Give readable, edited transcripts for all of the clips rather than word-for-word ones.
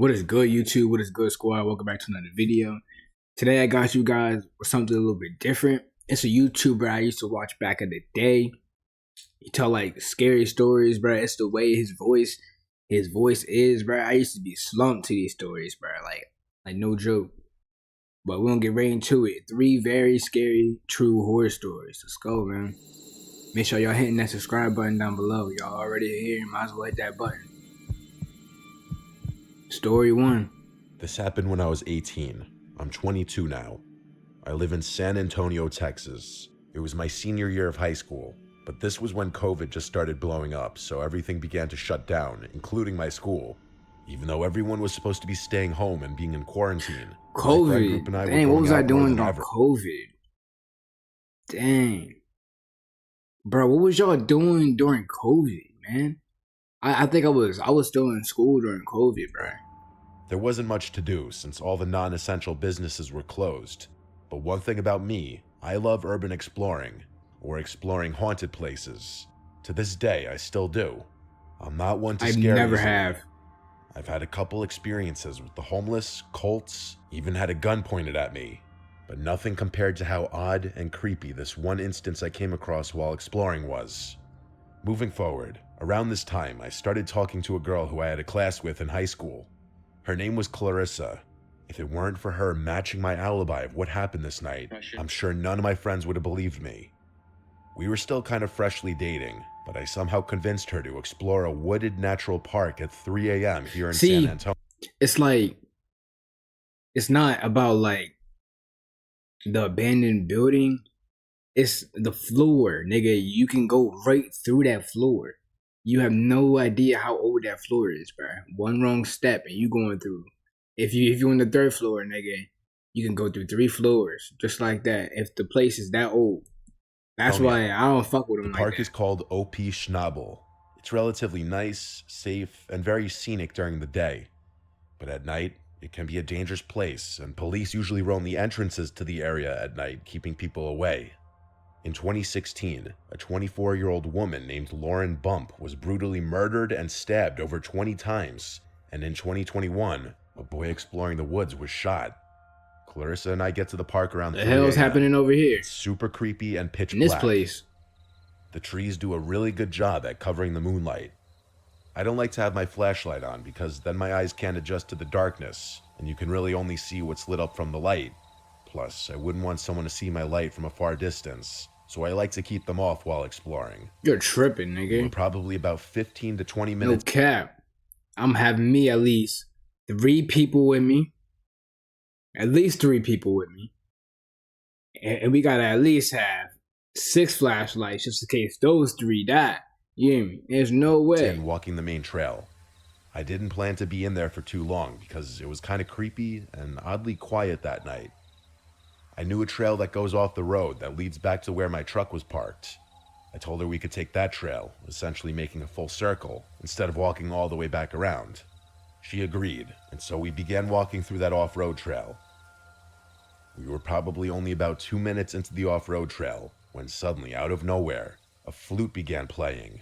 What is good, YouTube? What is good, squad? Welcome back to another video. Today, I got you guys with something a little bit different. It's a YouTuber I used to watch back in the day. He tell like scary stories, bro. It's the way his voice is, bro. I used to be slumped to these stories, bro. Like no joke. But we're gonna get right into it. 3 very scary, true horror stories. Let's go, man. Make sure y'all hitting that subscribe button down below. Y'all already here, might as well hit that button. Story 1. This happened when I was 18. I'm 22 now. I live in San Antonio, Texas. It was my senior year of high school, but this was when COVID just started blowing up, so everything began to shut down, including my school. Even though everyone was supposed to be staying home and being in quarantine. COVID. Dang, what was I doing during COVID? Dang. Bro, what was y'all doing during COVID, man? I think I was still in school during COVID, bro. There wasn't much to do since all the non-essential businesses were closed. But one thing about me, I love urban exploring, or exploring haunted places. To this day, I still do. I'm not one to scare I never easily. have. I've had a couple experiences with the homeless, cults, even had a gun pointed at me. But nothing compared to how odd and creepy this one instance I came across while exploring was. Moving forward, around this time, I started talking to a girl who I had a class with in high school. Her name was Clarissa. If it weren't for her matching my alibi of what happened this night, I'm sure none of my friends would have believed me. We were still kind of freshly dating, but I somehow convinced her to explore a wooded natural park at 3 a.m. here in San Antonio. It's like, it's not about like the abandoned building. It's the floor, nigga. You can go right through that floor. You have no idea how old that floor is, bro. One wrong step and you going through. If you're on the 3rd floor, nigga, you can go through 3 floors just like that. If the place is that old, that's why I don't fuck with them. The park is called OP Schnabel. It's relatively nice, safe, and very scenic during the day, but at night it can be a dangerous place, and police usually roam the entrances to the area at night, keeping people away. In 2016, a 24-year-old woman named Lauren Bump was brutally murdered and stabbed over 20 times. And in 2021, a boy exploring the woods was shot. Clarissa and I get to the park around 3 a.m. The hell's happening over here? It's super creepy and pitch black. In this place. The trees do a really good job at covering the moonlight. I don't like to have my flashlight on because then my eyes can't adjust to the darkness, and you can really only see what's lit up from the light. Plus, I wouldn't want someone to see my light from a far distance, so I like to keep them off while exploring. You're tripping, nigga. We're probably about 15 to 20 minutes. No cap. I'm having me at least 3 people with me. At least 3 people with me. And we gotta at least have 6 flashlights just in case those 3 die. You hear me? There's no way. And walking the main trail. I didn't plan to be in there for too long because it was kind of creepy and oddly quiet that night. I knew a trail that goes off the road that leads back to where my truck was parked. I told her we could take that trail, essentially making a full circle, instead of walking all the way back around. She agreed, and so we began walking through that off-road trail. We were probably only about 2 minutes into the off-road trail, when suddenly, out of nowhere, a flute began playing.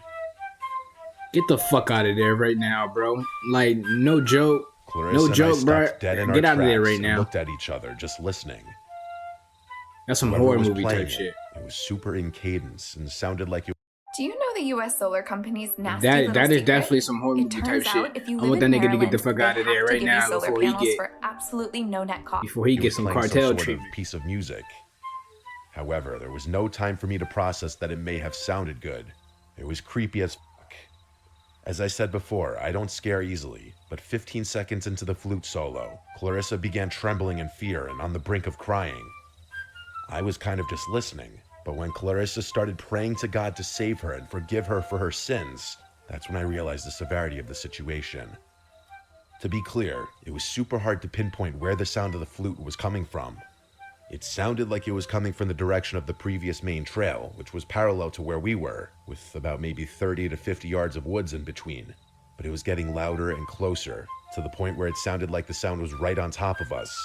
Get the fuck out of there right now, bro. Like, no joke. Clarissa no joke, bro. Get out of there right now. Looked at each other, just listening. That's some horror movie type shit. It was super in cadence and sounded like it. Do you know the U.S. Solar Company's nasty little that is secret? definitely some horror movie type shit. I want that nigga to get the fuck out of there right now before he get for absolutely no net cost. Before he gets some cartel treatment. Piece of music. However, there was no time for me to process that it may have sounded good. It was creepy as fuck. As I said before, I don't scare easily, but 15 seconds into the flute solo, Clarissa began trembling in fear and on the brink of crying. I was kind of just listening, but when Clarissa started praying to God to save her and forgive her for her sins, that's when I realized the severity of the situation. To be clear, it was super hard to pinpoint where the sound of the flute was coming from. It sounded like it was coming from the direction of the previous main trail, which was parallel to where we were, with about maybe 30 to 50 yards of woods in between. But it was getting louder and closer, to the point where it sounded like the sound was right on top of us.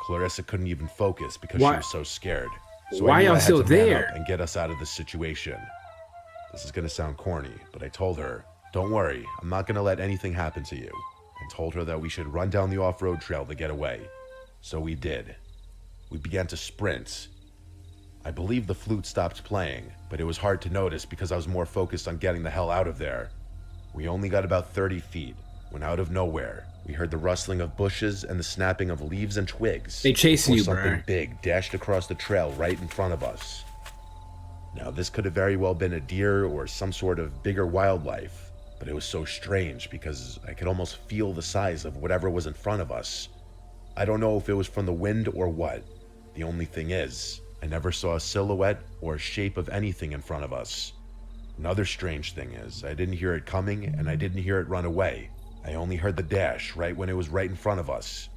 Clarissa couldn't even focus because she was so scared. So why y'all still there? And get us out of this situation. This is gonna sound corny, but I told her, "Don't worry, I'm not gonna let anything happen to you. and told her that we should run down the off-road trail to get away. So we did. We began to sprint. I believe the flute stopped playing, but it was hard to notice because I was more focused on getting the hell out of there. We only got about 30 feet when out of nowhere, we heard the rustling of bushes and the snapping of leaves and twigs. They chasing you, something bro. big dashed across the trail right in front of us. Now, this could have very well been a deer or some sort of bigger wildlife, but it was so strange because I could almost feel the size of whatever was in front of us. I don't know if it was from the wind or what. The only thing is, I never saw a silhouette or a shape of anything in front of us. Another strange thing is, I didn't hear it coming and I didn't hear it run away. I only heard the dash right when it was right in front of us.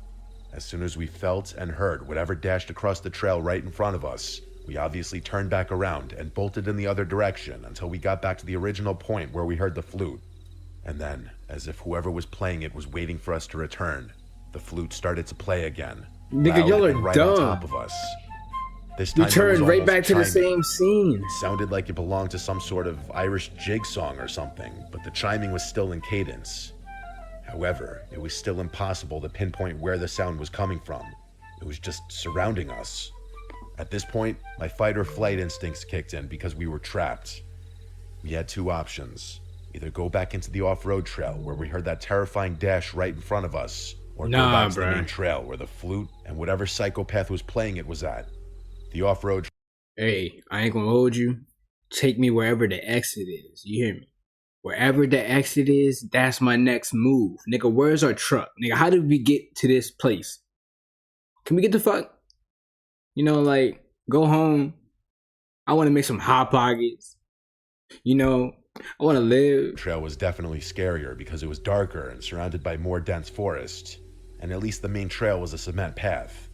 As soon as we felt and heard whatever dashed across the trail right in front of us, we obviously turned back around and bolted in the other direction until we got back to the original point where we heard the flute. And then, as if whoever was playing it was waiting for us to return, the flute started to play again. Nigga, y'all are right dumb. on top of us. This You time it turned was right almost back to the chiming. same scene. It sounded like it belonged to some sort of Irish jig song or something, but the chiming was still in cadence. However, it was still impossible to pinpoint where the sound was coming from. It was just surrounding us. At this point, my fight or flight instincts kicked in because we were trapped. We had two options. Either go back into the off-road trail where we heard that terrifying dash right in front of us, or go Nah, back to the bruh. main trail where the flute and whatever psychopath was playing it was at. The off-road Hey, I ain't gonna hold you. Take me wherever the exit is. You hear me? Wherever the exit is, that's my next move. Nigga, where's our truck? Nigga, how did we get to this place? Can we get the fuck? You know, like, go home. I want to make some Hot Pockets. You know, I want to live. trail was definitely scarier because it was darker and surrounded by more dense forest, and at least the main trail was a cement path.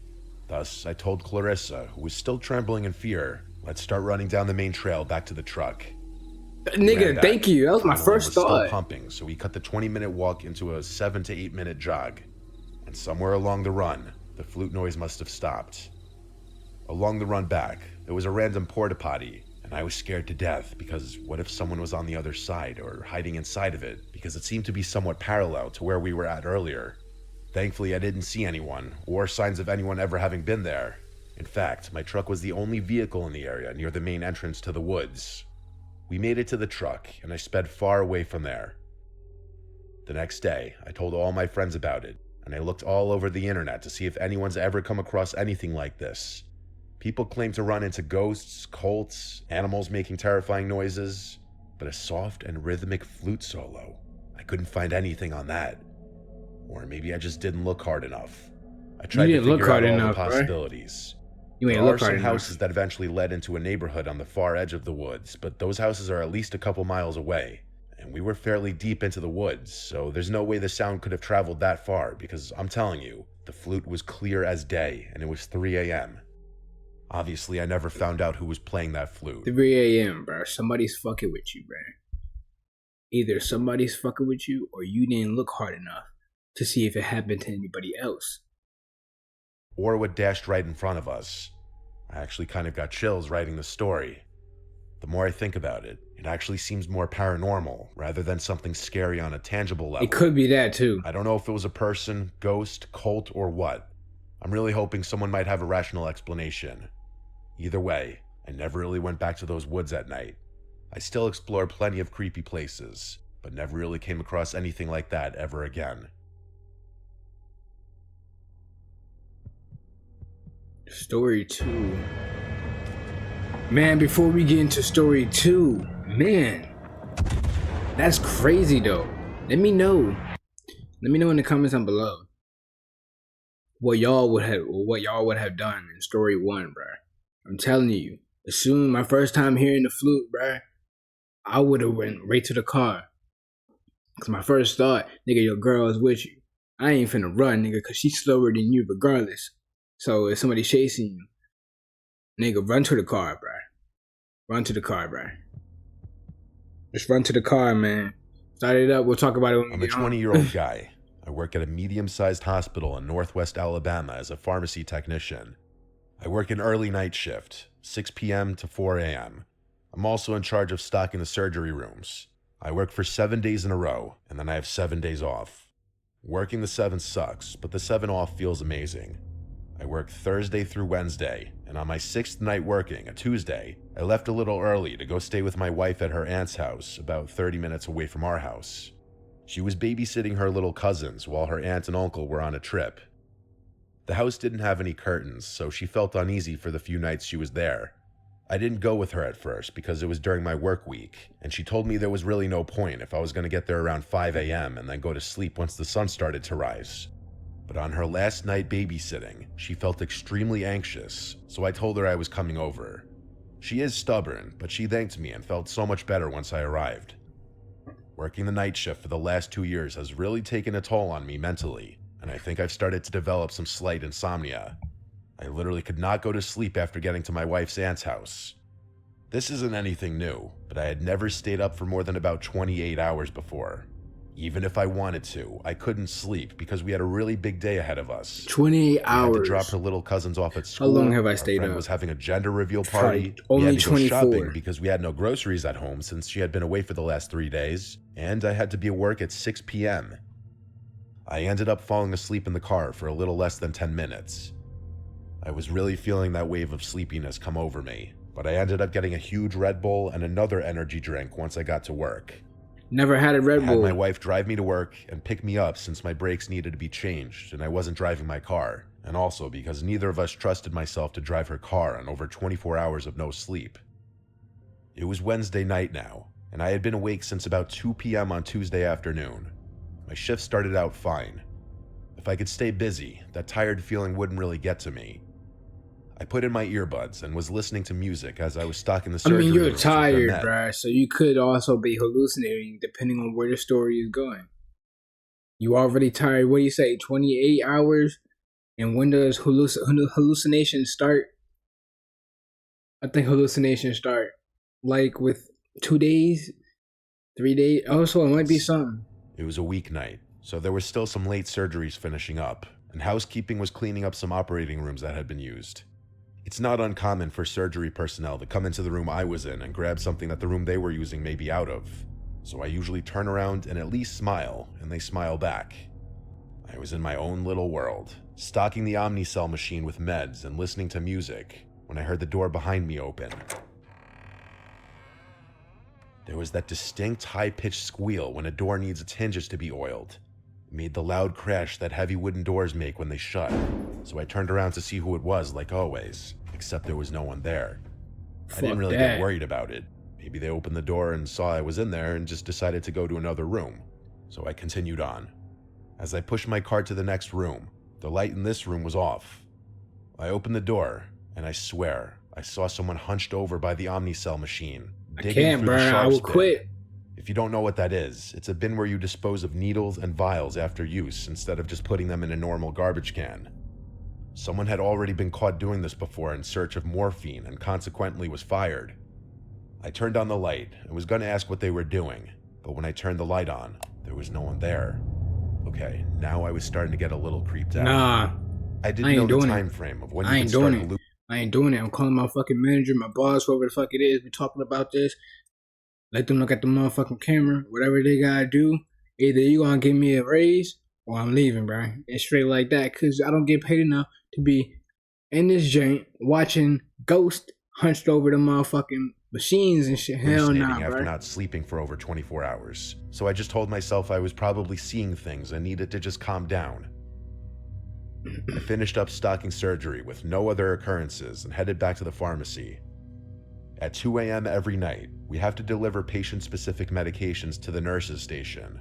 Thus, I told Clarissa, who was still trembling in fear, let's start running down the main trail back to the truck. We ran Nigga, back. thank you. That was my Adrenaline first was still thought. pumping, so we cut the 20-minute walk into a 7 to 8 minute jog. And somewhere along the run, the flute noise must have stopped. Along the run back, there was a random porta potty, and I was scared to death because what if someone was on the other side or hiding inside of it, because it seemed to be somewhat parallel to where we were at earlier. Thankfully, I didn't see anyone or signs of anyone ever having been there. In fact, my truck was the only vehicle in the area near the main entrance to the woods. We made it to the truck, and I sped far away from there. The next day, I told all my friends about it, and I looked all over the internet to see if anyone's ever come across anything like this. People claim to run into ghosts, cults, animals making terrifying noises, but a soft and rhythmic flute solo, I couldn't find anything on that. Or maybe I just didn't look hard enough. I tried to didn't look figure out hard all enough, the right? possibilities. You ain't There are look hard some enough. houses that eventually led into a neighborhood on the far edge of the woods, but those houses are at least a couple miles away. And we were fairly deep into the woods, so there's no way the sound could have traveled that far because I'm telling you, the flute was clear as day and it was 3 a.m. Obviously, I never found out who was playing that flute. 3 a.m., bro. Somebody's fucking with you, bro. Either somebody's fucking with you or you didn't look hard enough to see if it happened to anybody else. Or what dashed right in front of us. I actually kind of got chills writing the story. The more I think about it, it actually seems more paranormal rather than something scary on a tangible level. It could be that too. I don't know if it was a person, ghost, cult, or what. I'm really hoping someone might have a rational explanation. Either way, I never really went back to those woods at night. I still explored plenty of creepy places, but never really came across anything like that ever again. Story 2. Man, before we get into story 2, man, that's crazy though. Let me know in the comments down below what y'all would have done in story 1, bro. I'm telling you, assume my first time hearing the flute, bro, I would have went right to the car. Cause my first thought, nigga, your girl is with you. I ain't finna run, nigga, cause she's slower than you regardless. So if somebody's chasing you, nigga, run to the car, bro. Run to the car, bro. Just run to the car, man. Start it up. We'll talk about it when we I'm a get home. 20-year-old guy. I work at a medium-sized hospital in Northwest Alabama as a pharmacy technician. I work an early night shift, 6 p.m. to 4 a.m. I'm also in charge of stocking the surgery rooms. I work for 7 days in a row, and then I have 7 days off. Working the 7 sucks, but the 7 off feels amazing. I work Thursday through Wednesday, and on my 6th night working, a Tuesday, I left a little early to go stay with my wife at her aunt's house, about 30 minutes away from our house. She was babysitting her little cousins while her aunt and uncle were on a trip. The house didn't have any curtains, so she felt uneasy for the few nights she was there. I didn't go with her at first because it was during my work week, and she told me there was really no point if I was going to get there around 5 a.m. and then go to sleep once the sun started to rise. But on her last night babysitting, she felt extremely anxious, so I told her I was coming over. She is stubborn, but she thanked me and felt so much better once I arrived. Working the night shift for the last 2 years has really taken a toll on me mentally, and I think I've started to develop some slight insomnia. I literally could not go to sleep after getting to my wife's aunt's house. This isn't anything new, but I had never stayed up for more than about 28 hours before. Even if I wanted to, I couldn't sleep because we had a really big day ahead of us. 28 hours. I had to drop her little cousins off at school. How long have I stayed Our friend up? was having a gender reveal party. Only we had to go 24. shopping because we had no groceries at home since she had been away for the last 3 days, and I had to be at work at 6 p.m. I ended up falling asleep in the car for a little less than 10 minutes. I was really feeling that wave of sleepiness come over me, but I ended up getting a huge Red Bull and another energy drink once I got to work. Never had a Red I Bull. had my wife drive me to work and pick me up since my brakes needed to be changed and I wasn't driving my car, and also because neither of us trusted myself to drive her car on over 24 hours of no sleep. It was Wednesday night now, and I had been awake since about 2 p.m. on Tuesday afternoon. My shift started out fine. If I could stay busy, that tired feeling wouldn't really get to me. I put in my earbuds and was listening to music as I was stocking the surgery you're rooms with their tired, med. bruh, so you could also be hallucinating depending on where the story is going. You already tired, what do you say, 28 hours? And when does hallucinations start? I think hallucinations start like with 2 days, 3 days. Also, it might be something. It was a weeknight, so there were still some late surgeries finishing up, and housekeeping was cleaning up some operating rooms that had been used. It's not uncommon for surgery personnel to come into the room I was in and grab something that the room they were using may be out of, so I usually turn around and at least smile, and they smile back. I was in my own little world, stocking the Omnicell machine with meds and listening to music, when I heard the door behind me open. There was that distinct high-pitched squeal when a door needs its hinges to be oiled. It made the loud crash that heavy wooden doors make when they shut, so I turned around to see who it was like always, except there was no one there. I didn't really get worried about it. Maybe they opened the door and saw I was in there and just decided to go to another room, so I continued on. As I pushed my cart to the next room, the light in this room was off. I opened the door, and I swear, I saw someone hunched over by the Omnicell machine, digging through the I sharps will bin. quit. If you don't know what that is, it's a bin where you dispose of needles and vials after use instead of just putting them in a normal garbage can. Someone had already been caught doing this before in search of morphine and consequently was fired. I turned on the light and was going to ask what they were doing, but when I turned the light on, there was no one there. Okay, now I was starting to get a little creeped out. Nah, I didn't know the time frame of when you could start hallucinating. I ain't doing it. I'm calling my fucking manager, my boss, whoever the fuck it is. We talking about this. Let them look at the motherfucking camera. Whatever they gotta do. Either you gonna give me a raise or I'm leaving, bro. And straight like that. Cause I don't get paid enough to be in this joint watching Ghost hunched over the motherfucking machines and shit. Hell nah, bro. After not sleeping for over 24 hours. So I just told myself I was probably seeing things and needed to just calm down. I finished up stocking surgery with no other occurrences and headed back to the pharmacy. At 2 a.m. every night, we have to deliver patient-specific medications to the nurses' station.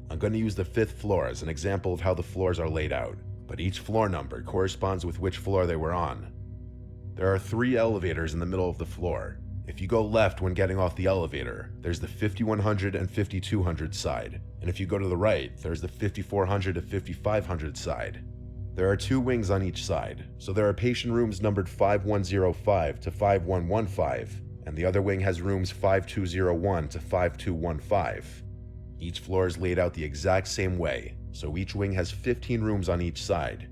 I'm going to use the 5th floor as an example of how the floors are laid out, but each floor number corresponds with which floor they were on. There are 3 elevators in the middle of the floor. If you go left when getting off the elevator, there's the 5100 and 5200 side, and if you go to the right, there's the 5400 to 5500 side. There are 2 wings on each side, so there are patient rooms numbered 5105 to 5115, and the other wing has rooms 5201 to 5215. Each floor is laid out the exact same way, so each wing has 15 rooms on each side.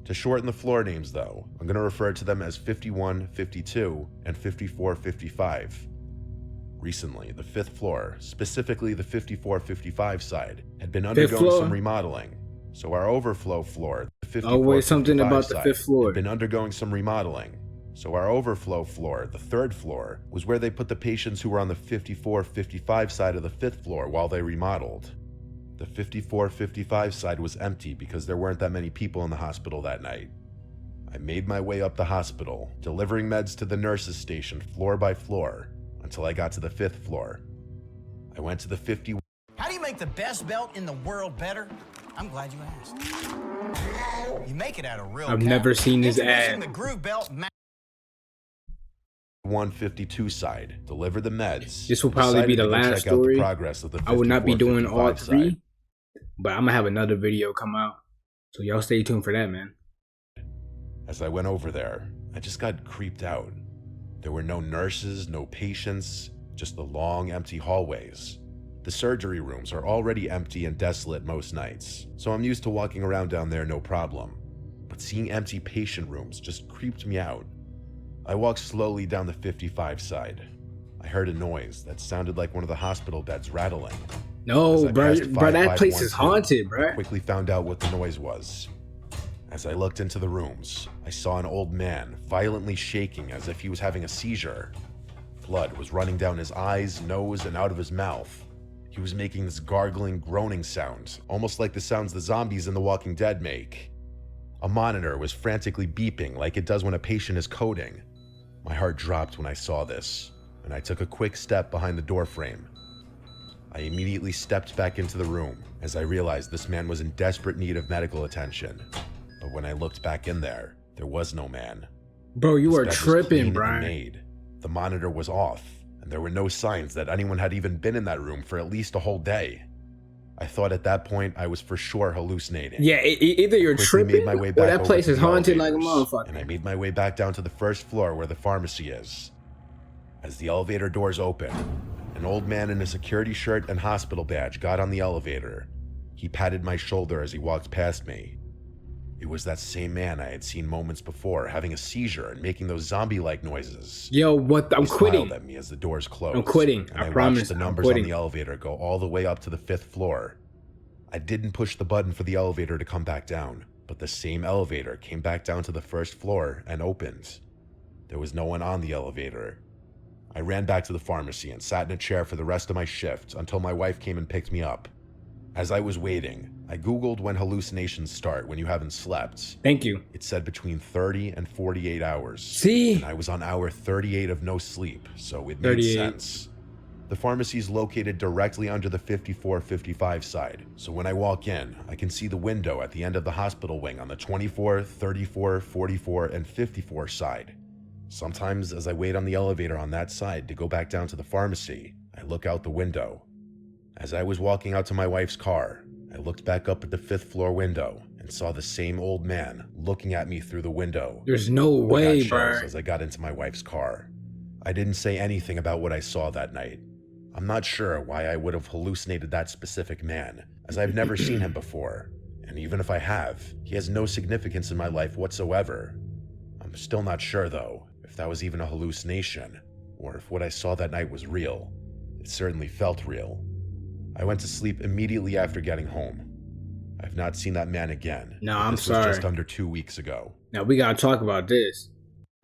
To shorten the floor names though, I'm going to refer to them as 51, 52, and 54, 55. Recently, the 5th floor, specifically the 54-55 side, had been undergoing some remodeling. So our overflow floor, the 54-55 side, had been undergoing some remodeling. So our overflow floor, the 3rd floor, was where they put the patients who were on the 54-55 side of the 5th floor while they remodeled. The 54-55 side was empty because there weren't that many people in the hospital that night. I made my way up the hospital, delivering meds to the nurses' station floor by floor, until I got to the 5th floor. I went to the 50. How do you make the best belt in the world better? I'm glad you asked. You make it out of real I've never seen his ad. The Groove Belt 152 side, deliver the meds. This will probably be the last story. I will not be doing all 3, but I'm gonna have another video come out. So y'all stay tuned for that, man. As I went over there, I just got creeped out. There were no nurses, no patients, just the long, empty hallways. The surgery rooms are already empty and desolate most nights, so I'm used to walking around down there no problem. But seeing empty patient rooms just creeped me out. I walked slowly down the 55 side. I heard a noise that sounded like one of the hospital beds rattling. No, bro, that place is haunted, bro. I quickly found out what the noise was. As I looked into the rooms, I saw an old man violently shaking as if he was having a seizure. Blood was running down his eyes, nose, and out of his mouth. He was making this gargling, groaning sound, almost like the sounds the zombies in The Walking Dead make. A monitor was frantically beeping like it does when a patient is coding. My heart dropped when I saw this, and I took a quick step behind the doorframe. I immediately stepped back into the room as I realized this man was in desperate need of medical attention. But when I looked back in there was no man. Bro, you are tripping, Brian. The monitor was off, and there were no signs that anyone had even been in that room for at least a whole day. I thought at that point I was for sure hallucinating. Yeah, either you're tripping or that place is haunted like a motherfucker. And I made my way back down to the 1st floor where the pharmacy is. As the elevator doors opened, an old man in a security shirt and hospital badge got on the elevator. He patted my shoulder as he walked past me. It was that same man I had seen moments before, having a seizure and making those zombie-like noises. Yo, what? I'm quitting. He smiled at me as the doors closed. I'm quitting. I promise. Watched the numbers on the elevator go all the way up to the 5th floor. I didn't push the button for the elevator to come back down, but the same elevator came back down to the 1st floor and opened. There was no one on the elevator. I ran back to the pharmacy and sat in a chair for the rest of my shift until my wife came and picked me up. As I was waiting, I Googled when hallucinations start when you haven't slept. Thank you. It said between 30 and 48 hours. See? And I was on hour 38 of no sleep, so it made sense. The pharmacy is located directly under the 54-55 side, so when I walk in, I can see the window at the end of the hospital wing on the 24, 34, 44, and 54 side. Sometimes as I wait on the elevator on that side to go back down to the pharmacy, I look out the window. As I was walking out to my wife's car, I looked back up at the 5th floor window and saw the same old man looking at me through the window. There's no way, bro. As I got into my wife's car. I didn't say anything about what I saw that night. I'm not sure why I would have hallucinated that specific man, as I've never seen him before. And even if I have, he has no significance in my life whatsoever. I'm still not sure, though, if that was even a hallucination, or if what I saw that night was real. It certainly felt real. I went to sleep immediately after getting home. I've not seen that man again. No, I'm sorry. sorry. Was just under 2 weeks ago. Now we gotta talk about this.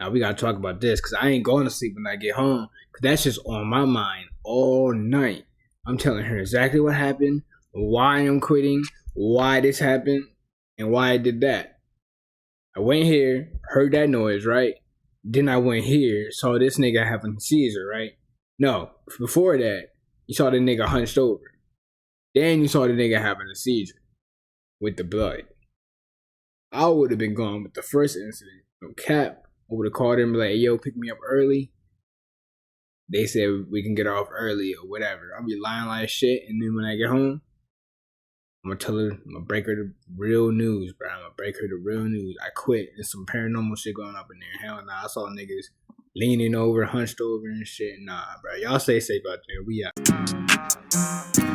Cause I ain't going to sleep when I get home. Cause that's just on my mind all night. I'm telling her exactly what happened, why I'm quitting, why this happened, and why I did that. I went here, heard that noise, right? Then I went here, saw this nigga having a seizure, right? No, before that, you saw the nigga hunched over. Then you saw the nigga having a seizure with the blood. I would have been gone with the first incident. No cap. I would have called him like, hey, yo, pick me up early. They said we can get off early or whatever. I'll be lying like shit, and then when I get home, I'm gonna tell her, I'm gonna break her the real news, bro. I'm gonna break her the real news. I quit. There's some paranormal shit going up in there. Hell nah. I saw niggas leaning over, hunched over and shit. Nah, bro. Y'all stay safe out there. We out.